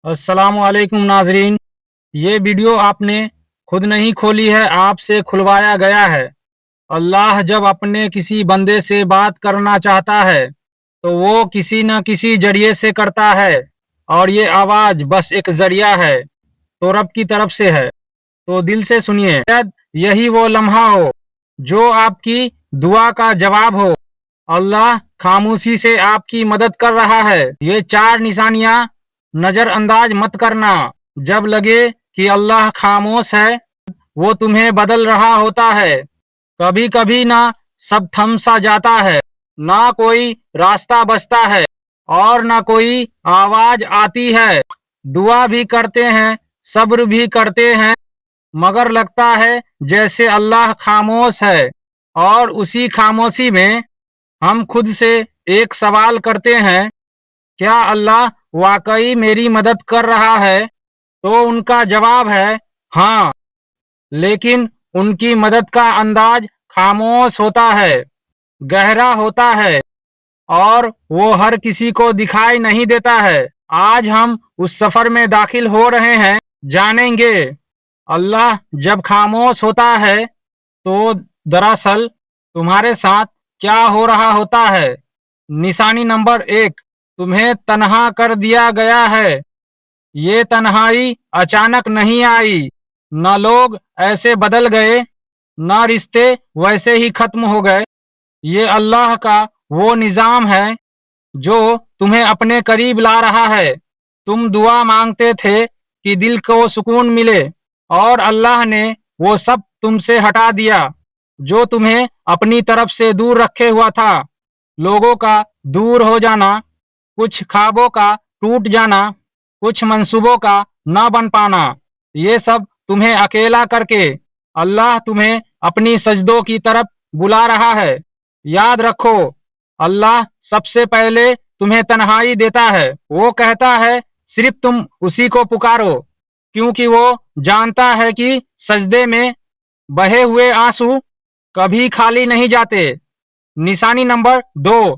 अस्सलाम वालेकुम नाजरीन। ये वीडियो आपने खुद नहीं खोली है, आपसे खुलवाया गया है। अल्लाह जब अपने किसी बंदे से बात करना चाहता है तो वो किसी न किसी जरिए से करता है, और ये आवाज़ बस एक जरिया है, तो रब की तरफ से है। तो दिल से सुनिए, शायद यही वो लम्हा हो जो आपकी दुआ का जवाब हो। अल्लाह खामोशी से आपकी मदद कर रहा है। ये 4 निशानियां नज़रअंदाज मत करना। जब लगे कि अल्लाह खामोश है, वो तुम्हें बदल रहा होता है। कभी कभी ना सब थम सा जाता है, ना कोई रास्ता बचता है, और ना कोई आवाज आती है। दुआ भी करते हैं, सब्र भी करते हैं, मगर लगता है जैसे अल्लाह खामोश है। और उसी खामोशी में हम खुद से एक सवाल करते हैं, क्या अल्लाह वाकई मेरी मदद कर रहा है? तो उनका जवाब है हाँ, लेकिन उनकी मदद का अंदाज खामोश होता है, गहरा होता है, और वो हर किसी को दिखाई नहीं देता है। आज हम उस सफर में दाखिल हो रहे हैं, जानेंगे अल्लाह जब खामोश होता है तो दरअसल तुम्हारे साथ क्या हो रहा होता है। निशानी नंबर 1, तुम्हें तन्हा कर दिया गया है। ये तन्हाई अचानक नहीं आई, न लोग ऐसे बदल गए, न रिश्ते वैसे ही खत्म हो गए। ये अल्लाह का वो निज़ाम है जो तुम्हें अपने करीब ला रहा है। तुम दुआ मांगते थे कि दिल को सुकून मिले, और अल्लाह ने वो सब तुमसे हटा दिया जो तुम्हें अपनी तरफ से दूर रखे हुआ था। लोगों का दूर हो जाना, कुछ ख्वाबों का टूट जाना, कुछ मंसूबों का न बन पाना, ये सब तुम्हें अकेला करके अल्लाह तुम्हें अपनी सजदों की तरफ बुला रहा है। याद रखो, अल्लाह सबसे पहले तुम्हें तन्हाई देता है। वो कहता है सिर्फ तुम उसी को पुकारो, क्योंकि वो जानता है कि सजदे में बहे हुए आंसू कभी खाली नहीं जाते। निशानी नंबर 2,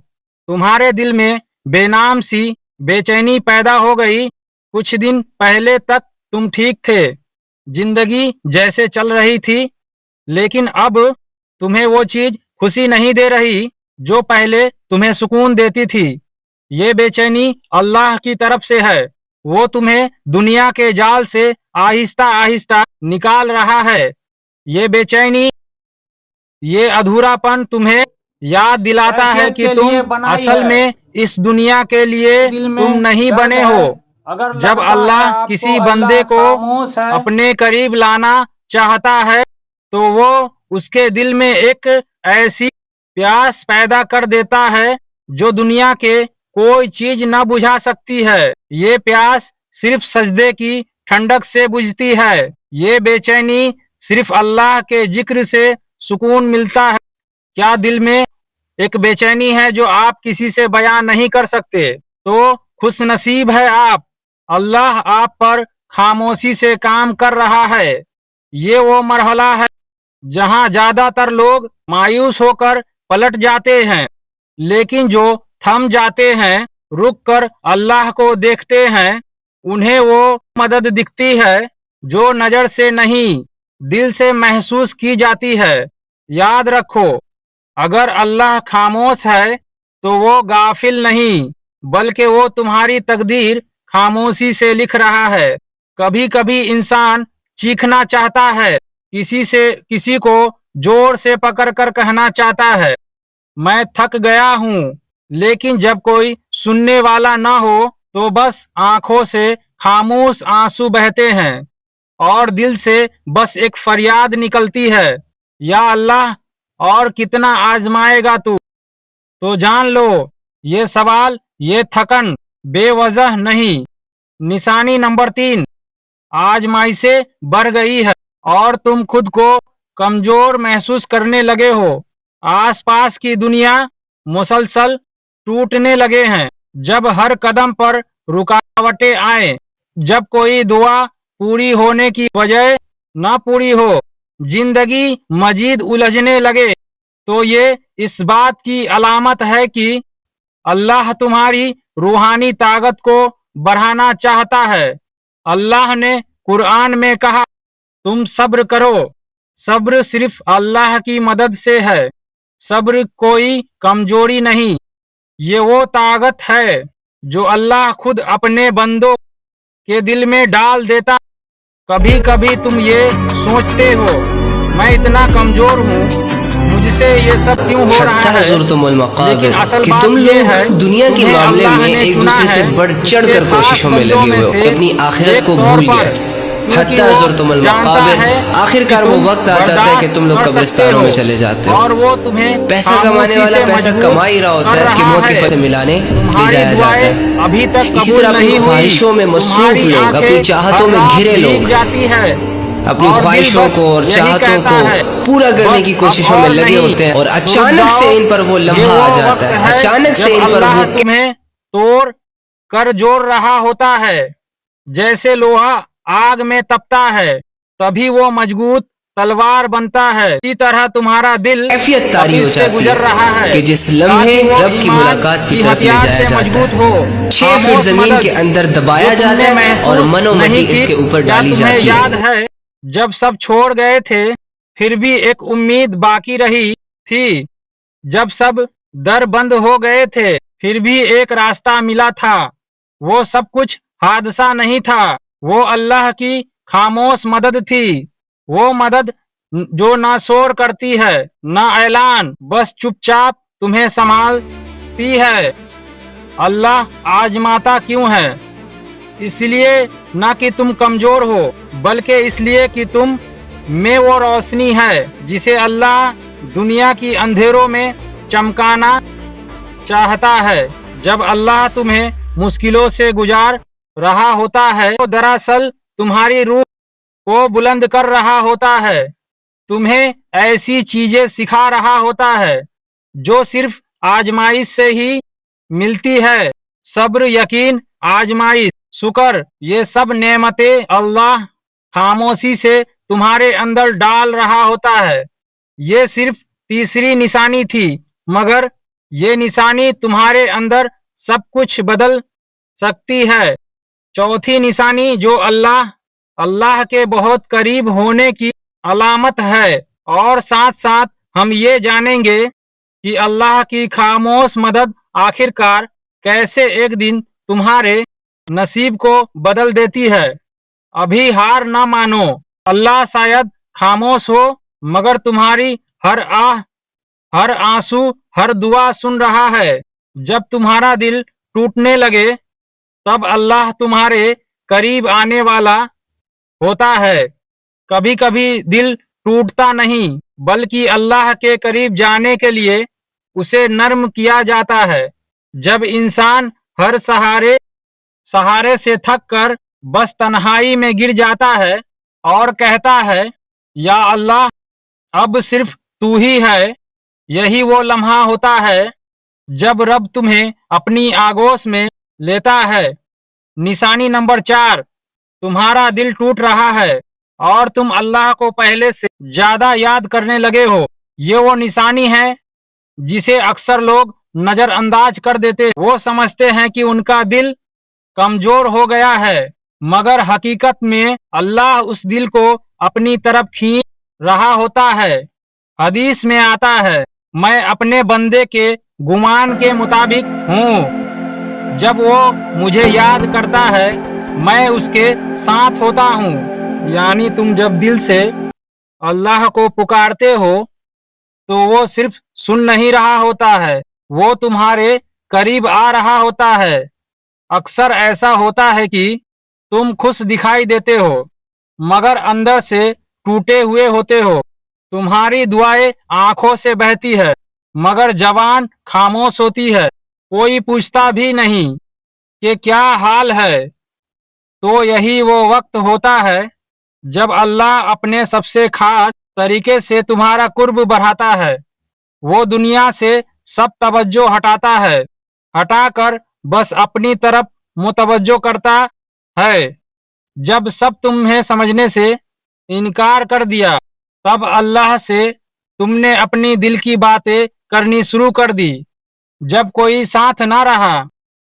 तुम्हारे दिल में बेनाम सी बेचैनी पैदा हो गई। कुछ दिन पहले तक तुम ठीक थे, जिंदगी जैसे चल रही थी, लेकिन अब तुम्हें वो चीज खुशी नहीं दे रही जो पहले तुम्हें सुकून देती थी। ये बेचैनी अल्लाह की तरफ से है। वो तुम्हें दुनिया के जाल से आहिस्ता आहिस्ता निकाल रहा है। ये बेचैनी, ये अधूरापन तुम्हें याद दिलाता है कि तुम असल में इस दुनिया के लिए तुम नहीं बने हो। जब अल्लाह किसी बंदे को अपने करीब लाना चाहता है तो वो उसके दिल में एक ऐसी प्यास पैदा कर देता है जो दुनिया के कोई चीज न बुझा सकती है। ये प्यास सिर्फ सजदे की ठंडक से बुझती है। ये बेचैनी सिर्फ अल्लाह के जिक्र से सुकून मिलता है। क्या दिल में एक बेचैनी है जो आप किसी से बयान नहीं कर सकते? तो खुश नसीब है आप। अल्लाह आप पर खामोशी से काम कर रहा है। ये वो मरहला है जहां ज्यादातर लोग मायूस होकर पलट जाते हैं, लेकिन जो थम जाते हैं, रुक कर अल्लाह को देखते हैं, उन्हें वो मदद दिखती है जो नजर से नहीं, दिल से महसूस की जाती है। याद रखो, अगर अल्लाह खामोश है तो वो गाफिल नहीं, बल्कि वो तुम्हारी तकदीर खामोशी से लिख रहा है। कभी कभी इंसान चीखना चाहता है, किसी को जोर से पकड़ कर कहना चाहता है मैं थक गया हूँ, लेकिन जब कोई सुनने वाला ना हो तो बस आंखों से खामोश आंसू बहते हैं और दिल से बस एक फरियाद निकलती है, या अल्लाह और कितना आजमाएगा तू? तो जान लो, ये सवाल, ये थकन बेवजह नहीं। निशानी नंबर 3, आजमाइशें बढ़ गई है और तुम खुद को कमजोर महसूस करने लगे हो। आसपास की दुनिया मुसलसल टूटने लगे हैं। जब हर कदम पर रुकावटें आए, जब कोई दुआ पूरी होने की वजह न पूरी हो, जिंदगी मजीद उलझने लगे, तो ये इस बात की अलामत है कि अल्लाह तुम्हारी रूहानी ताकत को बढ़ाना चाहता है। अल्लाह ने कुरान में कहा, तुम सब्र करो, सब्र सिर्फ अल्लाह की मदद से है, सब्र कोई कमजोरी नहीं, ये वो ताकत है जो अल्लाह खुद अपने बंदों के दिल में डाल देता। कभी कभी तुम ये सोचते हो, मैं इतना कमजोर हूँ, मुझसे ये सब क्यों हो रहा है, लेकिन असल कि बात तुम ये है, लोग दुनिया के तुम्हें मामले अल्लाह में ने एक चुना दूसरे से है बढ़ चढ़ उसके कर खास कोशिशों में बंदों लगे में हुए हो, से अपनी आखिरत एक को तौर भूल पर, गए। क्योंकि हत्ता वो ज़ुरतुमुल जानता मक़ाबिर, है आखिरकार कि वो तुम वक्त आ जाता है कि तुम लोग बर्दाश्त कर सकते कब्रिस्तानों हो, में चले जाते और हो। वो तुम्हें पैसा कमाने खामोशी वाला से पैसा मजबूर कमा ही रहा होता कर है कि रहा मौत की है। फंस मिलाने ले तुम्हारी जाया जाता दुआएं है। अभी तक इसी कबूल तरह अपनी नहीं हुई, ख्वाहिशों में मसरूफ तुम्हारी लोग, अपनी आंखें चाहतों हर में रात घिरे भीग लोग जाती है, अपनी और दिल ख्वाहिशों बस को और यही चाहतों कहता को है, पूरा करने बस की अब कोशिशों में और लगे नहीं, होते हैं, और तो रुक अचानक जाओ। से इन पर वो ये लम्हा आ वो जाता वक्त है, है अचानक से जब इन पर अल्लाह वो तुम्हें तोड़ कर जोड़ रहा होता है, जैसे लोहा आग में तपता है, तभी वो मजबूत तलवार बनता है। इसी तरह तुम्हारा दिल कैफियत तारी हो तपिश से जाती गुजर रहा है है, कि जिस लम्हे ताकि वो रब की ईमान मुलाकात की की तरफ ले हथियार जाया से जाता मजबूत है। हो। 6 फीट खामोश जमीन मदद के अंदर जो दबाया जाता तुमने है और महसूस मनोमती नहीं की, इसके ऊपर क्या डाली तुम्हें जाती याद है। है जब सब छोड़ गए थे फिर भी एक उम्मीद बाकी रही थी, जब सब दर बंद हो गए थे फिर भी एक रास्ता मिला था। वो सब कुछ हादसा नहीं था, वो अल्लाह की खामोश मदद थी, वो मदद जो ना शोर करती है ना ऐलान, बस चुपचाप तुम्हें संभालती है। अल्लाह आजमाता क्यों है? इसलिए ना कि तुम कमजोर हो, बल्कि इसलिए कि तुम में वो रोशनी है जिसे अल्लाह दुनिया की अंधेरों में चमकाना चाहता है। जब अल्लाह तुम्हें मुश्किलों से गुजार रहा होता है, तो दरअसल तुम्हारी रूह को बुलंद कर रहा होता है, तुम्हें ऐसी चीजें सिखा रहा होता है जो सिर्फ आजमाइश से ही मिलती है। सब्र, यकीन, आजमाइश, शुक्र, ये सब नेमतें अल्लाह खामोशी से तुम्हारे अंदर डाल रहा होता है। ये सिर्फ तीसरी निशानी थी, मगर ये निशानी तुम्हारे अंदर सब कुछ बदल सकती है। चौथी निशानी जो अल्लाह के बहुत करीब होने की अलामत है, और साथ साथ हम ये जानेंगे कि अल्लाह की खामोश मदद आखिरकार कैसे एक दिन तुम्हारे नसीब को बदल देती है। अभी हार ना मानो, अल्लाह शायद खामोश हो, मगर तुम्हारी हर आह, हर आंसू, हर दुआ सुन रहा है। जब तुम्हारा दिल टूटने लगे, तब अल्लाह तुम्हारे करीब आने वाला होता है। कभी कभी दिल टूटता नहीं, बल्कि अल्लाह के करीब जाने के लिए उसे नर्म किया जाता है। जब इंसान हर सहारे से थक कर बस तन्हाई में गिर जाता है और कहता है, या अल्लाह, अब सिर्फ तू ही है, यही वो लम्हा होता है जब रब तुम्हें अपनी आगोश में लेता है। निशानी नंबर 4, तुम्हारा दिल टूट रहा है और तुम अल्लाह को पहले से ज्यादा याद करने लगे हो। ये वो निशानी है जिसे अक्सर लोग नजरअंदाज कर देते। वो समझते हैं कि उनका दिल कमजोर हो गया है, मगर हकीकत में अल्लाह उस दिल को अपनी तरफ खींच रहा होता है। हदीस में आता है, मैं अपने बंदे के गुमान के मुताबिक हूँ, जब वो मुझे याद करता है मैं उसके साथ होता हूँ। यानी तुम जब दिल से अल्लाह को पुकारते हो तो वो सिर्फ सुन नहीं रहा होता है, वो तुम्हारे करीब आ रहा होता है। अक्सर ऐसा होता है कि तुम खुश दिखाई देते हो, मगर अंदर से टूटे हुए होते हो। तुम्हारी दुआएं आंखों से बहती है, मगर जबान खामोश होती है। कोई पूछता भी नहीं कि क्या हाल है। तो यही वो वक्त होता है जब अल्लाह अपने सबसे खास तरीके से तुम्हारा कुर्ब बढ़ाता है। वो दुनिया से सब तवज्जो हटाता है, हटाकर बस अपनी तरफ मुतवज्जो करता है। जब सब तुम्हें समझने से इनकार कर दिया, तब अल्लाह से तुमने अपनी दिल की बातें करनी शुरू कर दी। जब कोई साथ ना रहा,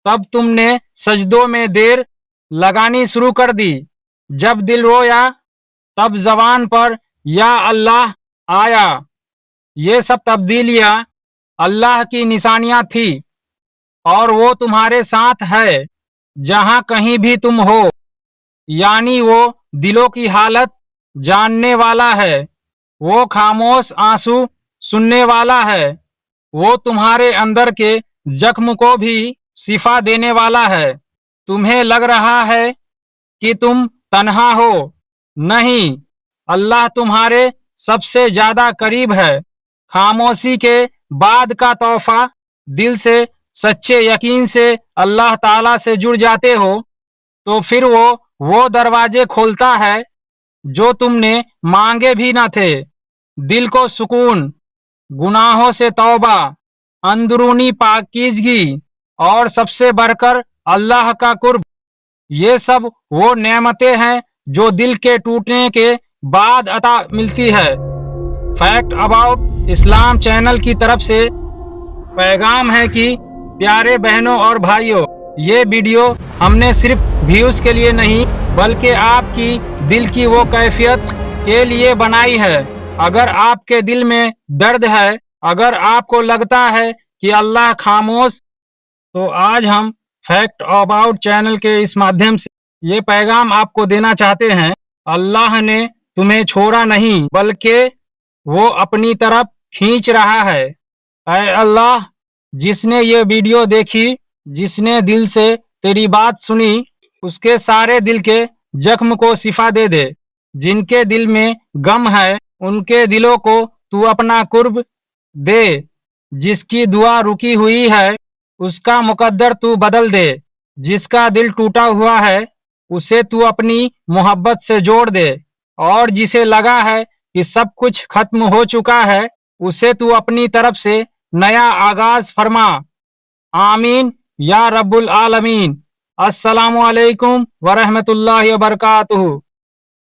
तब तुमने सजदों में देर लगानी शुरू कर दी। जब दिल रोया तब जबान पर या अल्लाह आया। ये सब तब्दीलियां अल्लाह की निशानियां थी और वो तुम्हारे साथ है जहां कहीं भी तुम हो, यानी वो दिलों की हालत जानने वाला है, वो खामोश आंसू सुनने वाला है, वो तुम्हारे अंदर के जख्म को भी शिफा देने वाला है। तुम्हें लग रहा है कि तुम तन्हा हो, नहीं, अल्लाह तुम्हारे सबसे ज्यादा करीब है। खामोशी के बाद का तोहफा, दिल से सच्चे यकीन से अल्लाह ताला से जुड़ जाते हो तो फिर वो दरवाजे खोलता है जो तुमने मांगे भी न थे। दिल को सुकून, गुनाहों से तौबा, अंदरूनी पाकीज़गी और सबसे बढ़कर अल्लाह का कुर्ब, ये सब वो नेमतें हैं जो दिल के टूटने के बाद अता मिलती है। फैक्ट अबाउट इस्लाम चैनल की तरफ से पैगाम है कि प्यारे बहनों और भाइयों, ये वीडियो हमने सिर्फ व्यूज के लिए नहीं बल्कि आपकी दिल की वो कैफियत के लिए बनाई है। अगर आपके दिल में दर्द है, अगर आपको लगता है कि अल्लाह खामोश, तो आज हम फैक्ट अबाउट चैनल के इस माध्यम से ये पैगाम आपको देना चाहते हैं। अल्लाह ने तुम्हें छोड़ा नहीं बल्कि वो अपनी तरफ खींच रहा है। ऐ अल्लाह, जिसने ये वीडियो देखी, जिसने दिल से तेरी बात सुनी, उसके सारे दिल के जख्म को शिफा दे दे। जिनके दिल में गम है उनके दिलों को तू अपना कुर्ब दे। जिसकी दुआ रुकी हुई है उसका मुकद्दर तू बदल दे। जिसका दिल टूटा हुआ है उसे तू अपनी मोहब्बत से जोड़ दे। और जिसे लगा है कि सब कुछ खत्म हो चुका है उसे तू अपनी तरफ से नया आगाज फरमा। आमीन या रब्बुल आलमीन। अस्सलामु अलैकुम व रहमतुल्लाहि व बरकातुहू।